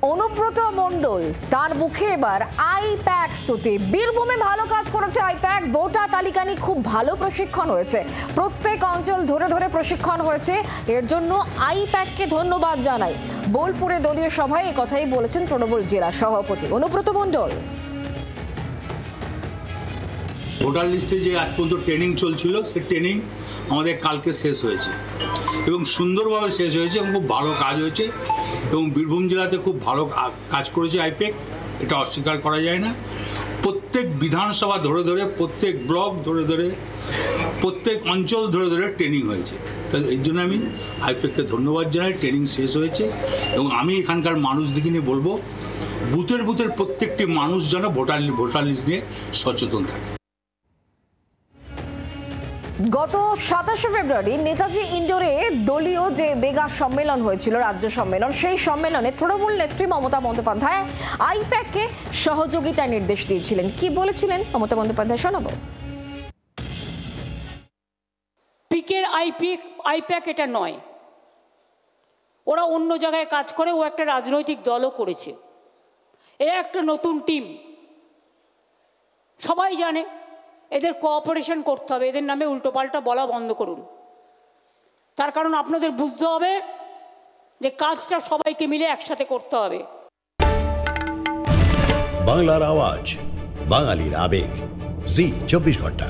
অনুব্রত মণ্ডল তার মুখে এবার আইপ্যাক স্তুতি। বীরভূমে ভালো কাজ করেছে আইপ্যাক। ভোটার তালিকা নিয়ে খুব ভালো প্রশিক্ষণ হয়েছে, প্রত্যেক অঞ্চল ধরে ধরে প্রশিক্ষণ হয়েছে, এর জন্য আইপ্যাককে ধন্যবাদ জানাই। বোলপুরে দলীয় সভায় এই কথাই বলেছেন তৃণমূল জেলা সভাপতি অনুব্রত মণ্ডল। ভোটার লিস্টে যে আজ পর্যন্ত ট্রেনিং চলছিল, সেই ট্রেনিং আমাদের কালকে শেষ হয়েছে এবং সুন্দরভাবে শেষ হয়েছে এবং খুব ভালো কাজ হয়েছে এবং বীরভূম জেলাতে খুব ভালো কাজ করেছে আইপ্যাক, এটা অস্বীকার করা যায় না। প্রত্যেক বিধানসভা ধরে ধরে, প্রত্যেক ব্লক ধরে ধরে, প্রত্যেক অঞ্চল ধরে ধরে ট্রেনিং হয়েছে। তাই এই জন্য আমি আইপ্যাককে ধন্যবাদ জানাই। ট্রেনিং শেষ হয়েছে এবং আমি এখানকার মানুষদিকে নিয়ে বলবো, বুথের বুথের প্রত্যেকটি মানুষ যেন ভোটার লিস্ট নিয়ে সচেতন থাকে। গত 27শে ফেব্রুয়ারি নেতাজি ইন্ডোরে দলীয় যে মেগা সম্মেলন হয়েছিল, রাজ্য সম্মেলন, সেই সম্মেলনে তৃণমূল নেত্রী মমতা বন্দ্যোপাধ্যায় আইপ্যাককে সহযোগিতার নির্দেশ দিয়েছিলেন। কি বলেছিলেন মমতা বন্দ্যোপাধ্যায় শোনাবো। পিকের আইপ্যাক এটা নয়, ওরা অন্য জায়গায় কাজ করে, ও একটা রাজনৈতিক দলও করেছে। এ একটা নতুন টিম, সবাই জানে। এদের কোঅপারেশন করতে হবে, এদের নামে উল্টোপাল্টা বলা বন্ধ করুন। তার কারণ আপনাদের বুঝতে হবে যে কাজটা সবাইকে মিলে একসাথে করতে হবে। বাংলার আওয়াজ, বাঙালির আবেগ, জি 24 ঘন্টা।